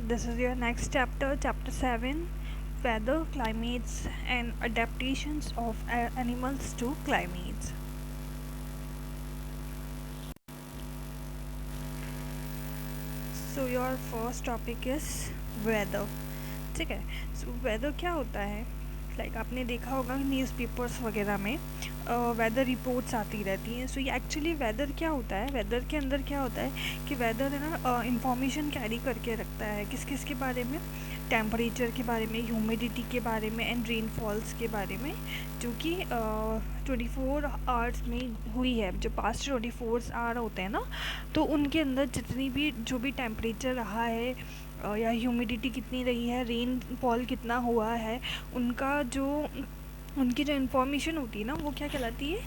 This is your next chapter, chapter 7, weather, climates, and adaptations of animals to climates. So your first topic is weather. ठीक है. So weather क्या होता है? Like आपने देखा होगा न्यूज़पेपर्स वगैरह में वेदर रिपोर्ट्स आती रहती हैं. सो ये एक्चुअली वेदर क्या होता है, वेदर के अंदर क्या होता है कि वेदर है ना इंफॉर्मेशन कैरी करके रखता है किस किस के बारे में, टेम्परेचर के बारे में, ह्यूमिडिटी के बारे में एंड रेनफॉल्स के बारे में, जो कि 24 आवर्स में हुई है. जो पास्ट 24 आवर होते हैं ना, तो उनके अंदर जितनी भी जो भी टेम्परेचर रहा है या ह्यूमिडिटी कितनी रही है, रेनफॉल कितना हुआ है, उनकी जो इन्फॉर्मेशन होती है ना, वो क्या कहलाती है,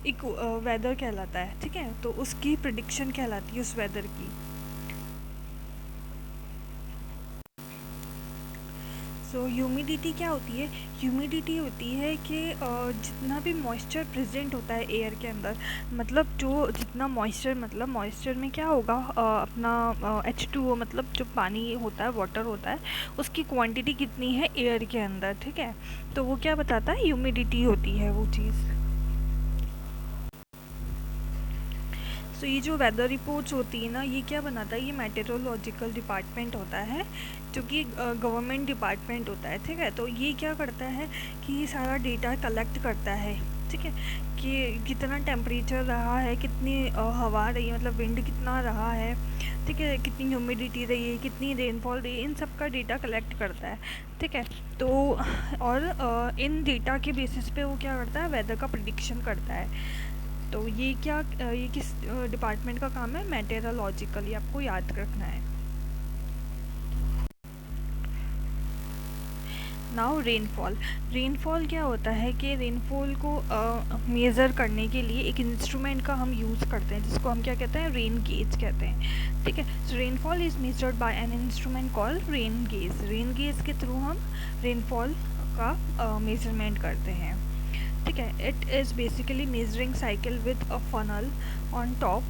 एक वेदर कहलाता है. ठीक है, तो उसकी प्रिडिक्शन कहलाती है उस वेदर की. सो ह्यूमिडिटी क्या होती है? ह्यूमिडिटी होती है कि जितना भी मॉइस्चर प्रेजेंट होता है एयर के अंदर, मतलब जो जितना मॉइस्चर, मतलब मॉइस्चर में क्या होगा, अपना H2O, मतलब जो पानी होता है, वाटर होता है, उसकी क्वांटिटी कितनी है एयर के अंदर. ठीक है, तो वो क्या बताता है, ह्यूमिडिटी होती है वो चीज़. तो ये जो वेदर रिपोर्ट्स होती है ना, ये क्या बनाता है, ये मेटेरोलॉजिकल डिपार्टमेंट होता है, जो कि गवर्नमेंट डिपार्टमेंट होता है. ठीक है, तो ये क्या करता है कि ये सारा डेटा कलेक्ट करता है. ठीक है, कि कितना टेम्परेचर रहा है, कितनी हवा रही है, मतलब विंड कितना रहा है, ठीक है, कितनी ह्यूमिडिटी रही है, कितनी रेनफॉल रही है, इन सब का डेटा कलेक्ट करता है. ठीक है, तो और इन डेटा के बेसिस पे वो क्या करता है, वेदर का प्रिडिक्शन करता है. तो ये किस डिपार्टमेंट का काम है, मेटेरोलॉजिकल, ये आपको याद रखना है. Now rainfall. रेनफॉल क्या होता है कि रेनफॉल को मेज़र करने के लिए एक इंस्ट्रूमेंट का हम यूज़ करते हैं, जिसको हम क्या कहते हैं, रेन गेज कहते हैं. ठीक है, so rainfall is measured by an instrument called rain gauge. Rain gauge के थ्रू हम रेनफॉल का मेजरमेंट करते हैं. ठीक है, it is basically measuring cycle with a funnel on top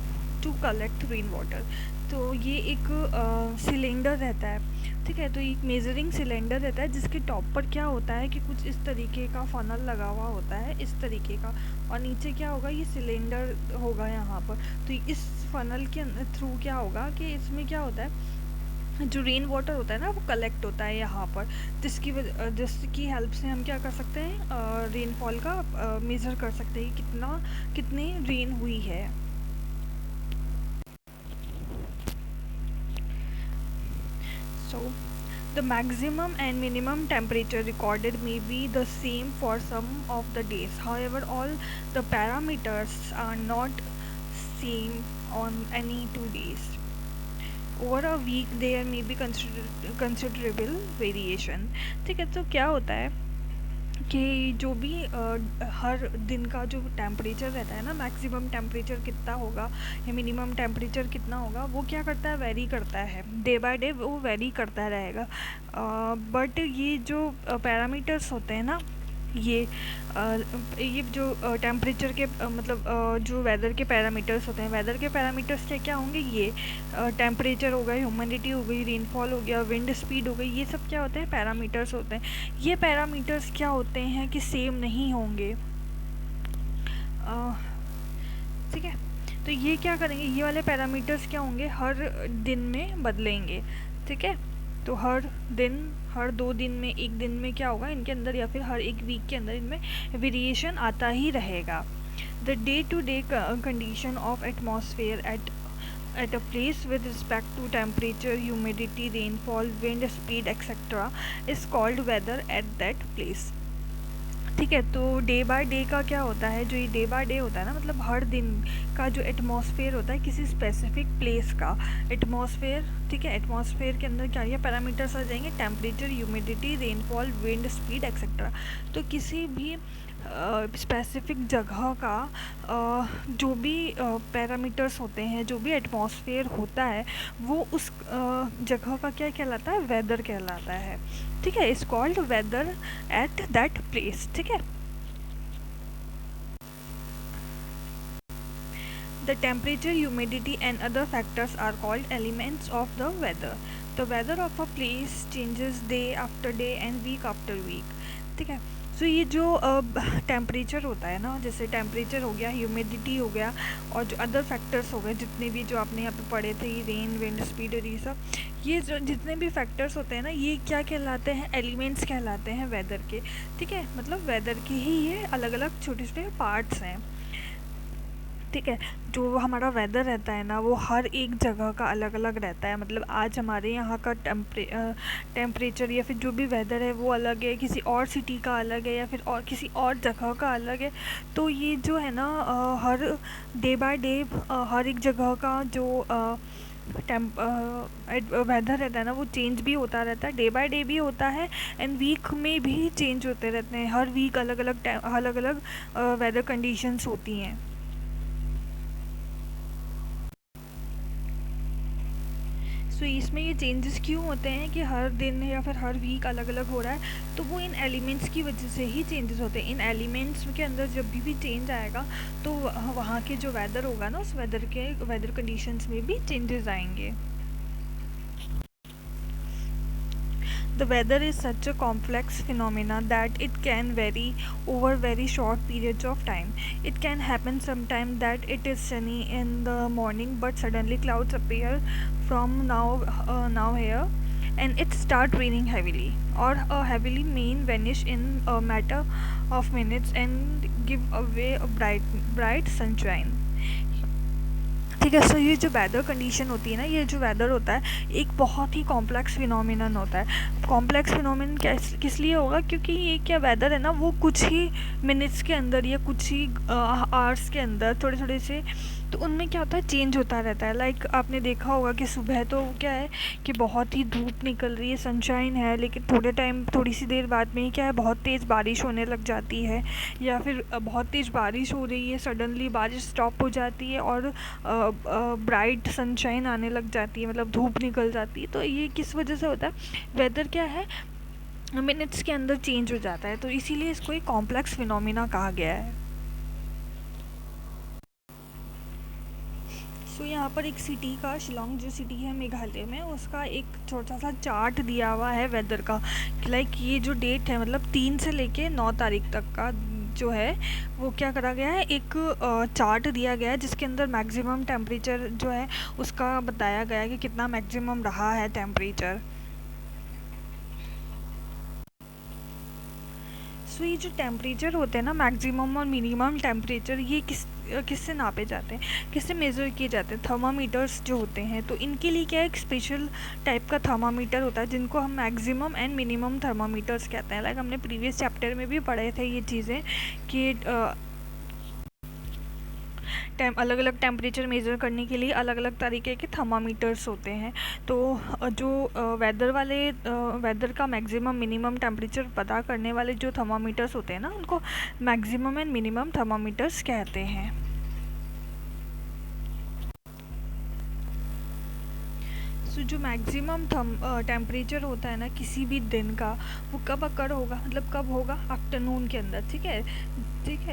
to collect rain water. तो ये एक सिलेंडर रहता है. ठीक है, तो एक मेजरिंग सिलेंडर रहता है जिसके टॉप पर क्या होता है कि कुछ इस तरीके का फनल लगा हुआ होता है, इस तरीके का, और नीचे क्या होगा, ये सिलेंडर होगा यहाँ पर. तो इस फनल के थ्रू क्या होगा कि इसमें क्या होता है, जो रेन वाटर होता है ना, वो कलेक्ट होता है यहाँ पर, जिसकी हेल्प से हम क्या कर सकते हैं, रेनफॉल का मेज़र कर सकते हैं कितनी रेन हुई है. So, the maximum and minimum temperature recorded may be the same for some of the days. However, all the parameters are not same on any 2 days. Over a week there may be considerable variation. ठीक है, तो क्या होता है कि जो भी हर दिन का जो टेम्परेचर रहता है ना, मैक्सिमम टेम्परेचर कितना होगा या मिनिमम टेम्परेचर कितना होगा, वो क्या करता है, वेरी करता है. डे बाय डे वो वेरी करता रहेगा. बट ये जो पैरामीटर्स होते हैं ना, ये जो टेम्परेचर के मतलब जो वेदर के पैरामीटर्स होते हैं, वेदर के पैरामीटर्स क्या क्या होंगे, ये टेम्परेचर हो गया, ह्यूमिडिटी हो गई, रेनफॉल हो गया, विंड स्पीड हो गई, ये सब क्या होते हैं, पैरामीटर्स होते हैं. ये पैरामीटर्स क्या होते हैं कि सेम नहीं होंगे. ठीक है, तो ये क्या करेंगे, ये वाले पैरामीटर्स क्या होंगे, हर दिन में बदलेंगे. ठीक है, तो हर दिन, हर 2 दिन में, एक दिन में क्या होगा इनके अंदर, या फिर हर एक वीक के अंदर इनमें वेरिएशन आता ही रहेगा. The day to day condition of atmosphere at a place with respect to temperature, humidity, rainfall, wind speed etc. is called weather at that place. ठीक है, तो डे बाय डे का क्या होता है, जो ये डे बाय डे होता है ना, मतलब हर दिन का जो एटमॉस्फेयर होता है किसी स्पेसिफिक प्लेस का एटमॉस्फेयर. ठीक है, एटमॉस्फेयर के अंदर क्या पैरामीटर्स आ जाएंगे, temperature, humidity, rainfall, wind speed etcetera. तो किसी भी स्पेसिफिक जगह का जो भी पैरामीटर्स होते हैं, जो भी एटमॉस्फेयर होता है, वो उस जगह का क्या कहलाता है, वेदर कहलाता है. ठीक है, it's called weather at that place. ठीक है, the temperature, humidity and other factors are called elements of the weather. The weather of a place changes day after day and week after week, ठीक है। सो ये जो temperature होता है ना, जैसे टेम्परेचर हो गया, ह्यूमिडिटी हो गया, और जो अदर फैक्टर्स हो गए जितने भी जो आपने यहाँ पे पढ़े थे, रेन, विंड स्पीड और ये जो जितने भी फैक्टर्स होते हैं ना, ये क्या कहलाते हैं, एलिमेंट्स कहलाते हैं वेदर के, ठीक है। मतलब वेदर के ही ये अलग अलग छोटे छोटे पार्ट्स हैं, ठीक है। जो हमारा वेदर रहता है ना, वो हर एक जगह का अलग अलग रहता है। मतलब आज हमारे यहाँ का टेम्परेचर या फिर जो भी वेदर है वो अलग है, किसी और सिटी का अलग है, या फिर और किसी और जगह का अलग है। तो ये जो है ना, हर डे बाय डे हर एक जगह का जो वेदर रहता है ना, वो चेंज भी होता रहता है, डे बाय डे भी होता है, एंड वीक में भी चेंज होते रहते हैं। हर वीक अलग अलग वेदर कंडीशंस होती हैं। सो इसमें ये चेंजेस क्यों होते हैं कि हर दिन या फिर हर वीक अलग अलग हो रहा है, तो वो इन एलिमेंट्स की वजह से ही चेंजेस होते हैं। इन एलिमेंट्स के अंदर जब भी चेंज आएगा, तो वहाँ के जो वेदर होगा ना, उस वेदर कंडीशंस में भी चेंजेस आएंगे। The weather is such a complex phenomena that it can vary over very short periods of time. It can happen sometime that it is sunny in the morning, but suddenly clouds appear from now here, and it start raining heavily, or a heavily rain vanish in a matter of minutes and give away a bright sunshine, ठीक है। सो ये जो weather condition होती है ना, ये जो weather होता है, एक बहुत ही कॉम्प्लेक्स फिनोमिनन होता है। कॉम्प्लेक्स फिनोमिनन किस लिए होगा, क्योंकि ये क्या वेदर है ना, वो कुछ ही मिनट्स के अंदर या कुछ ही आवर्स के अंदर थोड़े थोड़े से, तो उनमें क्या होता है, चेंज होता रहता है। लाइक आपने देखा होगा कि सुबह तो क्या है कि बहुत ही धूप निकल रही है, सनशाइन है, लेकिन थोड़ी सी देर बाद में ही क्या है, बहुत तेज़ बारिश होने लग जाती है, या फिर बहुत तेज़ बारिश हो रही है, सडनली बारिश स्टॉप हो जाती है और ब्राइट सनशाइन आने लग जाती है, मतलब धूप निकल जाती है। तो ये किस वजह से होता है, वेदर क्या है, मिनट्स के अंदर चेंज हो जाता है, तो इसीलिए इसको एक कॉम्प्लेक्स फिनोमिना कहा गया है। सो यहाँ पर एक सिटी का, शिलोंग जो सिटी है मेघालय में, उसका एक छोटा सा चार्ट दिया हुआ है वेदर का। लाइक ये जो डेट है, मतलब 3 से लेके 9 तारीख तक का जो है, वो क्या करा गया है, एक चार्ट दिया गया है जिसके अंदर मैक्सिमम टेम्परेचर जो है उसका बताया गया है कि कितना मैक्सिमम रहा है टेम्परेचर। सो ये जो टेम्परेचर होते हैं ना, मैक्सिमम और मिनिमम टेम्परेचर, ये किससे नापे जाते हैं, किससे मेज़र किए जाते हैं, थर्मामीटर्स जो होते हैं। तो इनके लिए क्या एक स्पेशल टाइप का थर्मामीटर होता है, जिनको हम मैक्सिमम एंड मिनिमम थर्मामीटर्स कहते हैं। लाइक हमने प्रीवियस चैप्टर में भी पढ़े थे ये चीज़ें कि अलग अलग टेम्परेचर मेज़र करने के लिए अलग अलग तरीके के थर्मामीटर्स होते हैं। तो जो वेदर का मैक्सिमम मिनिमम टेम्परेचर पता करने वाले जो थर्मामीटर्स होते हैं ना, उनको मैक्सिमम एंड मिनिमम थर्मामीटर्स कहते हैं। सो जो मैक्सिमम टेम्परेचर होता है ना किसी भी दिन का, वो कब अकर होगा, मतलब कब होगा, आफ्टरनून के अंदर, ठीक है।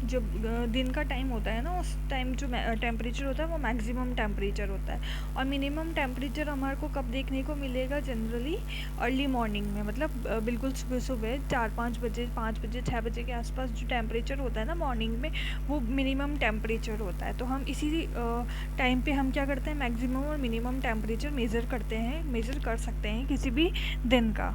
जब दिन का टाइम होता है ना, उस टाइम जो टेम्परेचर होता है वो मैक्सिमम टेम्परेचर होता है। और मिनिमम टेम्परेचर हमारे को कब देखने को मिलेगा, जनरली अर्ली मॉर्निंग में, मतलब बिल्कुल सुबह सुबह 4-5 बजे, 5 बजे, 6 बजे के आसपास जो टेम्परेचर होता है ना मॉर्निंग में, वो मिनिमम टेम्परेचर होता है। तो हम इसी टाइम पे हम क्या करते हैं, मैक्सिमम और मिनिमम टेम्परेचर मेज़र कर सकते हैं किसी भी दिन का।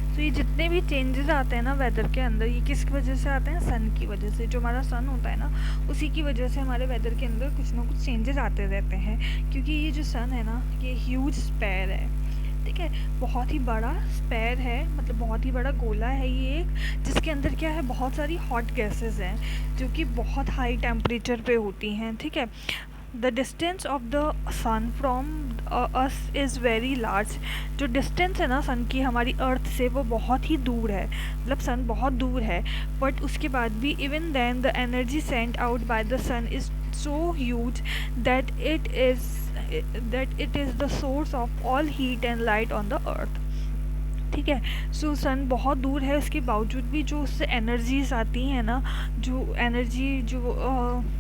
तो ये जितने भी चेंजेस आते हैं ना वेदर के अंदर, ये किस वजह से आते हैं, सन की वजह से। जो हमारा सन होता है ना, उसी की वजह से हमारे वेदर के अंदर कुछ ना कुछ चेंजेस आते रहते हैं। क्योंकि ये जो सन है ना, ये ह्यूज स्पेयर है, ठीक है, बहुत ही बड़ा स्पेयर है, मतलब बहुत ही बड़ा गोला है ये एक, जिसके अंदर क्या है, बहुत सारी हॉट गैसेस हैं जो कि बहुत हाई टेम्परेचर पे होती हैं, ठीक है। The distance of the sun from us is very large. जो डिस्टेंस है ना सन की हमारी अर्थ से, वो बहुत ही दूर है, मतलब सन बहुत दूर है, बट उसके बाद भी even then the energy sent out by the sun is so huge that it is the source of all heat and light on the earth. ठीक है। सो सन बहुत दूर है, उसके बावजूद भी जो उससे एनर्जीज आती हैं ना, जो एनर्जी जो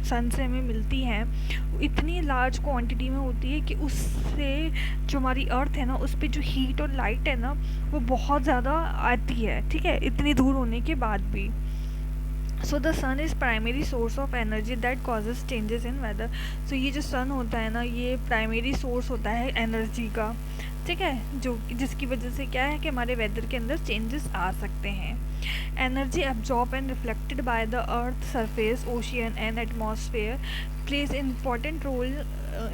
सन से हमें मिलती हैं वो इतनी लार्ज क्वांटिटी में होती है कि उससे जो हमारी अर्थ है ना उस पर जो हीट और लाइट है ना वो बहुत ज़्यादा आती है, ठीक है, इतनी दूर होने के बाद भी। So the sun is primary source of energy that causes changes in weather. So ये जो सन होता है ना ये प्राइमरी सोर्स होता है एनर्जी का, ठीक है, जो जिसकी वजह से क्या है कि हमारे वेदर के अंदर चेंजेस आ सकते हैं। Energy absorb and reflected by the earth surface, ocean and atmosphere plays an important role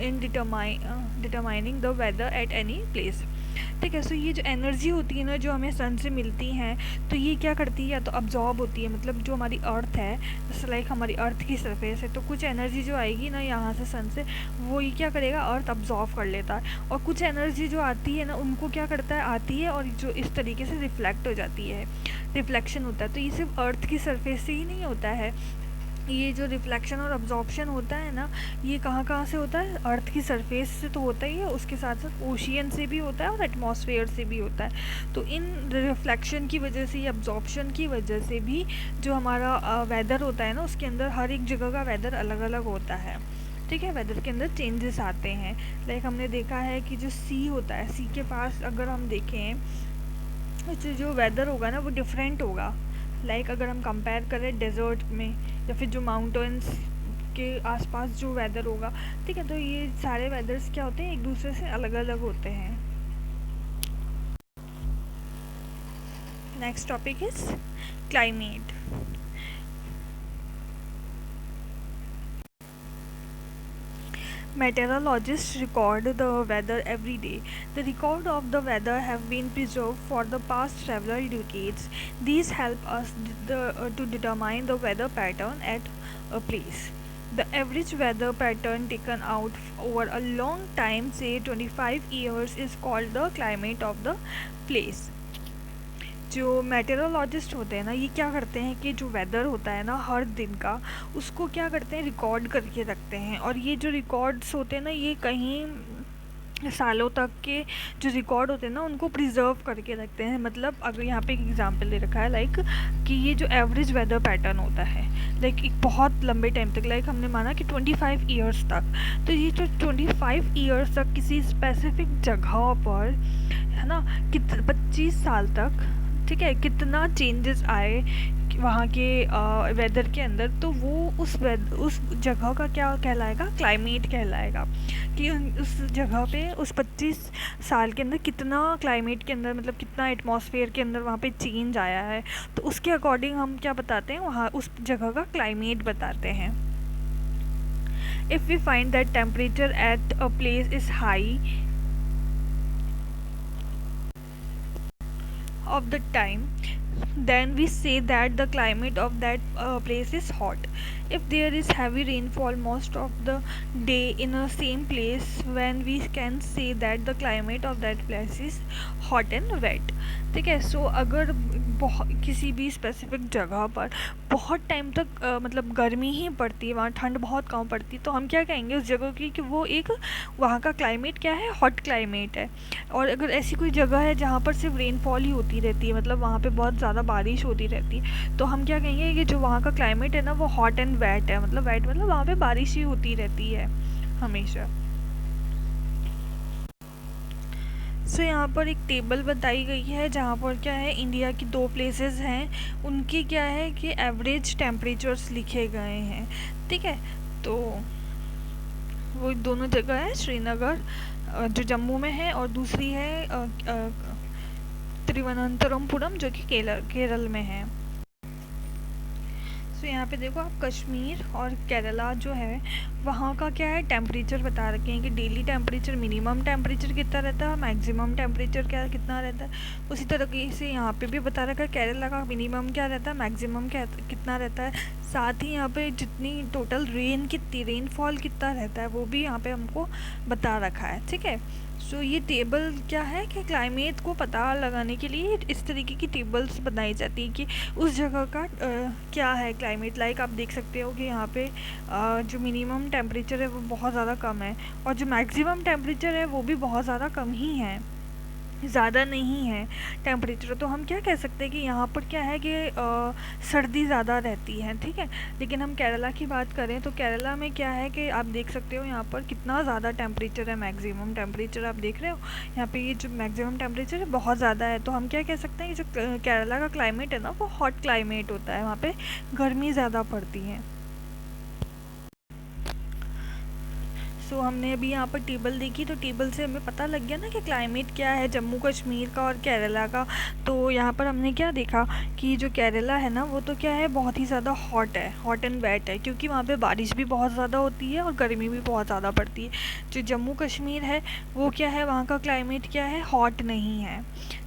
in determining the weather at any place। ठीक है। सो ये जो एनर्जी होती है ना जो हमें सन से मिलती हैं तो ये क्या करती है, या तो अब्जॉर्ब होती है, मतलब जो हमारी अर्थ है जैसे लाइक हमारी अर्थ की सरफेस है तो कुछ एनर्जी जो आएगी ना यहाँ से सन से वो ये क्या करेगा, अर्थ अब्जॉर्ब कर लेता है, और कुछ एनर्जी जो आती है ना उनको क्या करता है, आती है और जो इस तरीके से रिफ्लेक्ट हो जाती है, रिफ्लेक्शन होता है। तो ये सिर्फ अर्थ की सरफेस से ही नहीं होता है, ये जो रिफ्लेक्शन और अब्जॉर्प्शन होता है ना ये कहाँ कहाँ से होता है, अर्थ की सरफेस से तो होता ही है, उसके साथ साथ ओशियन से भी होता है और एटमॉस्फेयर से भी होता है। तो इन रिफ्लेक्शन की वजह से या अब्जॉर्प्शन की वजह से भी जो हमारा वेदर होता है ना उसके अंदर हर एक जगह का वेदर अलग अलग होता है, ठीक है, वेदर के अंदर चेंजेस आते हैं। लाइक हमने देखा है कि जो सी होता है, सी के पास अगर हम देखें तो जो वेदर होगा ना वो डिफरेंट होगा। लाइक अगर हम कंपेयर करें डेजर्ट में या फिर जो माउंटेन्स के आसपास जो वेदर होगा, ठीक है, तो ये सारे वेदर्स क्या होते हैं एक दूसरे से अलग अलग होते हैं। Next topic is climate. Meteorologists record the weather every day. The record of the weather have been preserved for the past several decades. These help us to determine the weather pattern at a place. The average weather pattern taken out over a long time, say 25 years, is called the climate of the place. जो मेटेरोलॉजिस्ट होते हैं ना ये क्या करते हैं कि जो वेदर होता है ना हर दिन का उसको क्या करते हैं, रिकॉर्ड करके रखते हैं, और ये जो रिकॉर्ड्स होते हैं ना ये कहीं सालों तक के जो रिकॉर्ड होते हैं ना उनको प्रिजर्व करके रखते हैं। मतलब अगर यहाँ पे एक एग्जांपल दे रखा है लाइक कि ये जो एवरेज वेदर पैटर्न होता है लाइक एक बहुत लंबे टाइम तक, लाइक हमने माना कि 25 ईयर्स तक, तो ये जो 25 ईयर्स तक किसी स्पेसिफिक जगह पर है ना 25 साल तक, ठीक है, कितना चेंजेस आए वहाँ के वेदर के अंदर, तो वो उस जगह का क्या कहलाएगा, क्लाइमेट कहलाएगा, कि उस जगह पे उस 25 साल के अंदर कितना क्लाइमेट के अंदर मतलब कितना एटमॉस्फेयर के अंदर वहाँ पे चेंज आया है, तो उसके अकॉर्डिंग हम क्या बताते हैं वहाँ उस जगह का क्लाइमेट बताते हैं। If we find that temperature at a place is high of the time, then we say that the climate of that place is hot. If there is heavy rainfall most of the day in a same place, when we can say that the climate of that place is hot and wet। ठीक है। सो अगर किसी भी specific जगह पर बहुत time तक मतलब गर्मी ही पड़ती है, वहाँ ठंड बहुत कम पड़ती है, तो हम क्या कहेंगे उस जगह की कि वो एक वहाँ का क्लाइमेट क्या है, हॉट क्लाइमेट है। और अगर ऐसी कोई जगह है जहाँ पर सिर्फ रेनफॉल ही होती रहती है, मतलब वहाँ पे बहुत ज़्यादा बारिश होती रहती है, तो हम क्या कहेंगे कि जो वहाँ का क्लाइमेट है ना वो हॉट एंड वेट है, मतलब वेट मतलब वहाँ पे बारिश ही होती रहती है हमेशा। सो यहाँ पर एक टेबल बताई गई है जहाँ पर क्या है इंडिया की 2 प्लेसेस हैं, उनके क्या है कि एवरेज टेम्परेचर्स लिखे गए हैं, ठीक है। तो वो दोनों जगह है, श्रीनगर जो जम्मू में है और दूसरी है तिरुवनंतपुरम जो कि केरल में है। तो यहाँ पे देखो आप कश्मीर और केरला जो है वहाँ का क्या है टेम्परेचर बता रखे हैं कि डेली टेम्परेचर मिनिमम टेम्परेचर कितना रहता है, मैक्सिमम टेम्परेचर क्या कितना रहता है। उसी तरीके से यहाँ पे भी बता रखा है केरला का मिनिमम क्या रहता है, मैक्सिमम क्या कितना रहता है, साथ ही यहाँ पे जितनी टोटल रेनफॉल कितना रहता है वो भी यहाँ पे हमको बता रखा है, ठीक है। सो ये टेबल क्या है कि क्लाइमेट को पता लगाने के लिए इस तरीके की टेबल्स बनाई जाती है कि उस जगह का क्या है क्लाइमेट। लाइक आप देख सकते हो कि यहाँ पे जो मिनिमम टेम्परेचर है वो बहुत ज़्यादा कम है और जो मैक्सिमम टेम्परेचर है वो भी बहुत ज़्यादा कम ही है। ज़्यादा नहीं है टेम्परेचर, तो हम क्या कह सकते हैं कि यहाँ पर क्या है कि सर्दी ज़्यादा रहती है, ठीक है। लेकिन हम केरला की बात करें तो केरला में क्या है कि आप देख सकते हो यहाँ पर कितना ज़्यादा टेम्परेचर है, मैक्सिमम टेम्परेचर आप देख रहे हो यहाँ पे, ये जो मैक्सिमम टेम्परेचर है बहुत ज़्यादा है। तो हम क्या कह सकते हैं कि जो केरला का क्लाइमेट है ना वो हॉट क्लाइमेट होता है, वहाँ पर गर्मी ज़्यादा पड़ती है। सो हमने अभी यहाँ पर टेबल देखी, तो टेबल से हमें पता लग गया ना कि क्लाइमेट क्या है जम्मू कश्मीर का और केरला का। तो यहाँ पर हमने क्या देखा कि जो केरला है ना वो तो क्या है, बहुत ही ज़्यादा हॉट है, हॉट एंड वेट है, क्योंकि वहाँ पे बारिश भी बहुत ज़्यादा होती है और गर्मी भी बहुत ज़्यादा पड़ती है। जो जम्मू कश्मीर है वो क्या है, वहाँ का क्लाइमेट क्या है, हॉट नहीं है,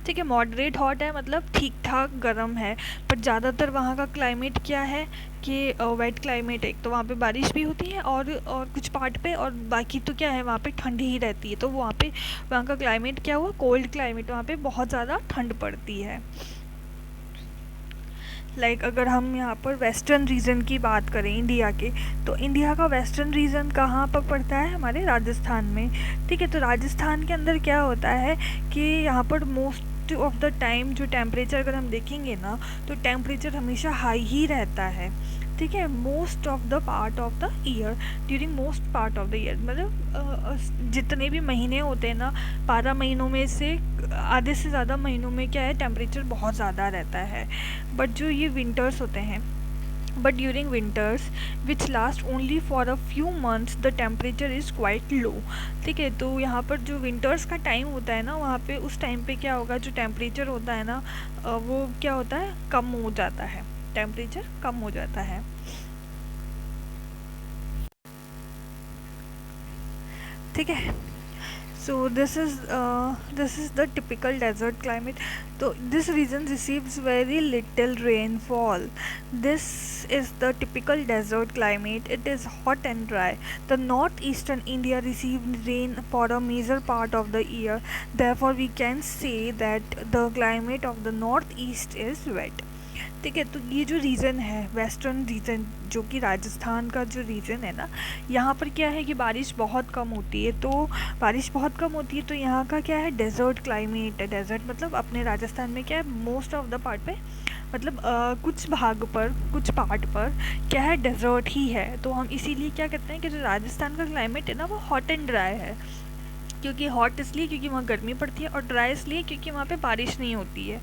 ठीक है, मॉडरेट हॉट है, मतलब ठीक ठाक गर्म है। पर ज़्यादातर वहाँ का क्लाइमेट क्या है कि वेट क्लाइमेट है, एक तो वहाँ पे बारिश भी होती है और कुछ पार्ट पे, और बाकी तो क्या है वहाँ पे ठंडी ही रहती है। तो वहाँ पे वहाँ का क्लाइमेट क्या हुआ, कोल्ड क्लाइमेट, वहाँ पे बहुत ज़्यादा ठंड पड़ती है। अगर हम यहाँ पर वेस्टर्न रीजन की बात करें इंडिया के, तो इंडिया का वेस्टर्न रीजन कहाँ पर पड़ता है, हमारे राजस्थान में, ठीक है। तो राजस्थान के अंदर क्या होता है कि यहाँ पर मोस्ट ऑफ द टाइम जो टेम्परेचर अगर हम देखेंगे ना, तो टेम्परेचर हमेशा हाई ही रहता है, ठीक है, most of the part of the year, during most part of the year, मतलब जितने भी महीने होते हैं ना, 12 महीनों में से आधे से ज़्यादा महीनों में क्या है, टेम्परेचर बहुत ज़्यादा रहता है। बट जो ये विंटर्स होते हैं, but during winters which last only for a few months the temperature is quite low, ठीक है। तो यहाँ पर जो विंटर्स का टाइम होता है ना, वहाँ पे उस टाइम पे क्या होगा, जो टेम्परेचर होता है ना वो क्या होता है, कम हो जाता है, टेम्परेचर कम हो जाता है, ठीक है। So this is the typical desert climate. So this region receives very little rainfall. This is the typical desert climate. It is hot and dry. The northeastern India receives rain for a major part of the year. Therefore, we can say that the climate of the northeast is wet. ठीक है। तो ये जो reason है western region, जो कि राजस्थान का जो रीजन है ना, यहाँ पर क्या है कि बारिश बहुत कम होती है। तो बारिश बहुत कम होती है तो यहाँ का क्या है, डेजर्ट क्लाइमेट है। डेजर्ट मतलब अपने राजस्थान में क्या है, मोस्ट ऑफ द पार्ट पे, मतलब कुछ भाग पर, कुछ पार्ट पर क्या है, डेजर्ट ही है। तो हम इसीलिए क्या कहते हैं कि जो राजस्थान का क्लाइमेट है ना वो हॉट एंड ड्राई है, क्योंकि हॉट इसलिए क्योंकि वहाँ गर्मी पड़ती है, और ड्राई इसलिए क्योंकि वहाँ पे बारिश नहीं होती है,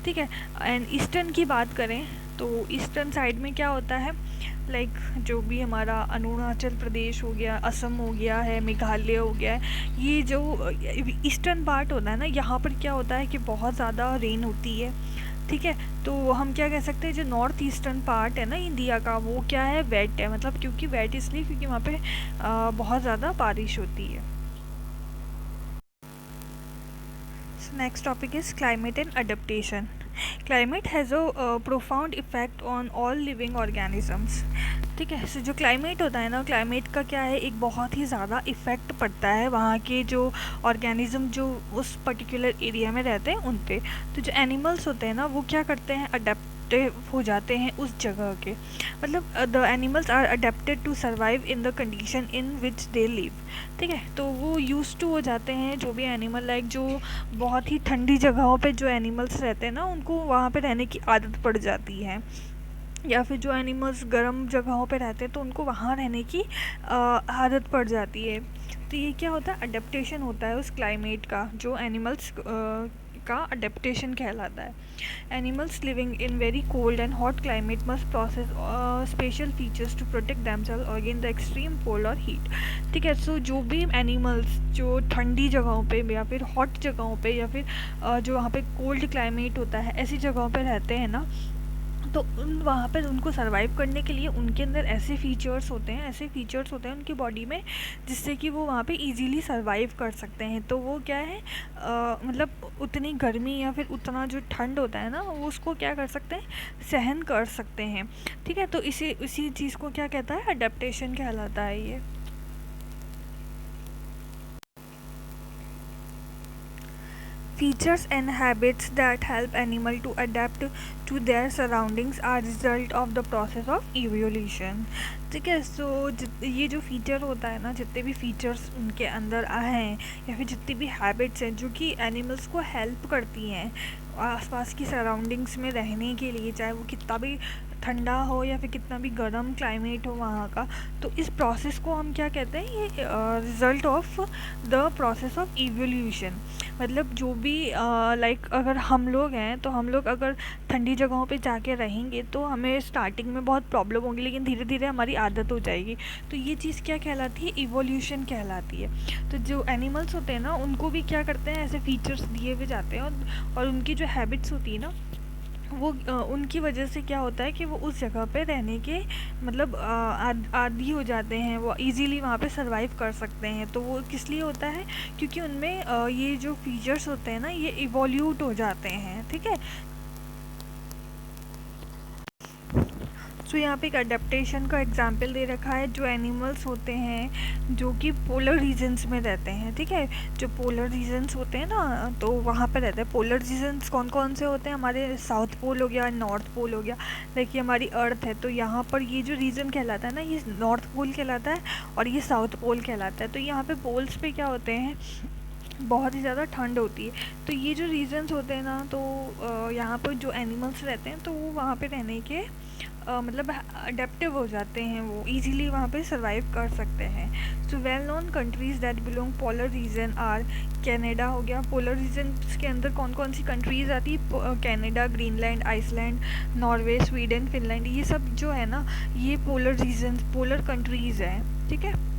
ठीक है। एंड ईस्टर्न की बात करें तो ईस्टर्न साइड में क्या होता है, जो भी हमारा अरुणाचल प्रदेश हो गया, असम हो गया है, मेघालय हो गया है, ये जो ईस्टर्न पार्ट होता है ना, यहाँ पर क्या होता है कि बहुत ज़्यादा रेन होती है, ठीक है। तो हम क्या कह सकते हैं, जो नॉर्थ ईस्टर्न पार्ट है ना इंडिया का, वो क्या है, वेट है, मतलब क्योंकि वेट इसलिए क्योंकि वहाँ पे बहुत ज़्यादा बारिश होती है। So next topic is climate and adaptation. Climate has a profound effect on all living organisms. ठीक है। सो जो क्लाइमेट होता है ना, क्लाइमेट का क्या है, एक बहुत ही ज़्यादा इफ़ेक्ट पड़ता है वहाँ के जो ऑर्गेनिज्म जो उस पर्टिकुलर एरिया में रहते हैं उन पे। तो जो एनिमल्स होते हैं ना वो क्या करते हैं, अडेप्टिव हो जाते हैं उस जगह के, मतलब the animals are adapted to survive in the condition in which they live, ठीक है। तो वो यूज टू हो जाते हैं, जो भी एनिमल जो बहुत ही ठंडी जगहों पे जो एनिमल्स रहते हैं ना, उनको वहाँ पे रहने की आदत पड़ जाती है, या फिर जो एनिमल्स गर्म जगहों पे रहते हैं तो उनको वहाँ रहने की आदत पड़ जाती है। तो ये क्या होता है, अडेप्टेशन होता है उस क्लाइमेट का, जो एनिमल्स का अडेप्टेशन कहलाता है। Animals living in very cold and hot climate must process special features to protect themselves against the extreme cold और हीट, ठीक है। सो जो भी एनिमल्स जो ठंडी जगहों पे या फिर हॉट जगहों पे या फिर जो वहाँ पे कोल्ड क्लाइमेट होता है, ऐसी जगहों पे रहते हैं ना, तो वहाँ पर उनको सर्वाइव करने के लिए उनके अंदर ऐसे फीचर्स होते हैं उनकी बॉडी में, जिससे कि वो वहाँ पे इजीली सर्वाइव कर सकते हैं। तो वो क्या है, मतलब उतनी गर्मी या फिर उतना जो ठंड होता है ना, वो उसको क्या कर सकते हैं, सहन कर सकते हैं, ठीक है। तो इसी चीज़ को क्या कहता है, अडेप्टेशन कहलाता है ये। features and habits that help animal to adapt to their surroundings are result of the process of evolution. ठीक है, सो ये जो फीचर होता है ना, जितने भी फीचर्स उनके अंदर आए हैं या फिर जितनी भी हैबिट्स हैं जो कि एनिमल्स को हेल्प करती हैं आसपास की सराउंडिंग्स में रहने के लिए, चाहे वो कितना भी ठंडा हो या फिर कितना भी गर्म क्लाइमेट हो वहाँ का, तो इस प्रोसेस को हम क्या कहते हैं, ये result of the process of evolution. मतलब जो भी लाइक अगर हम लोग हैं तो हम लोग अगर ठंडी जगहों पे जाके रहेंगे तो हमें स्टार्टिंग में बहुत प्रॉब्लम होगी, लेकिन धीरे धीरे हमारी आदत हो जाएगी। तो ये चीज़ क्या कहलाती है, इवोल्यूशन कहलाती है। तो जो एनिमल्स होते हैं ना, उनको भी क्या करते हैं, ऐसे फीचर्स दिए हुए जाते हैं और उनकी जो हैबिट्स होती है ना, वो उनकी वजह से क्या होता है कि वो उस जगह पे रहने के मतलब आदी हो जाते हैं, वो इजीली वहाँ पे सरवाइव कर सकते हैं। तो वो किस लिए होता है, क्योंकि उनमें ये जो फीचर्स होते हैं ना, ये इवोल्यूट हो जाते हैं। ठीक है, सो यहाँ पे एक अडेप्टेशन का एग्जाम्पल दे रखा है। जो एनिमल्स होते हैं जो कि पोलर रीजन्स में रहते हैं, ठीक है, जो पोलर रीजन्स होते हैं ना, तो वहाँ पे रहते हैं। पोलर रीजन्स कौन कौन से होते हैं, हमारे साउथ पोल हो गया, नॉर्थ पोल हो गया। देखिए हमारी अर्थ है, तो यहाँ पर ये जो रीजन कहलाता है ना, ये नॉर्थ पोल कहलाता है और ये साउथ पोल कहलाता है। तो यहाँ पे पोल्स पे क्या होते हैं, बहुत ही ज़्यादा ठंड होती है। तो ये जो रीजन्स होते हैं ना, तो यहाँ पर जो एनिमल्स रहते हैं तो वो वहाँ पे रहने के मतलब अडेप्टिव हो जाते हैं, वो इजीली वहाँ पे सरवाइव कर सकते हैं। So well known countries that belong polar region are Canada हो गया। पोलर रीजन के अंदर कौन कौन सी कंट्रीज़ आती है, Canada, Greenland, Iceland, Norway, Sweden, Finland, ये सब जो है ना, ये पोलर रीजन, पोलर कंट्रीज़ हैं। ठीक है।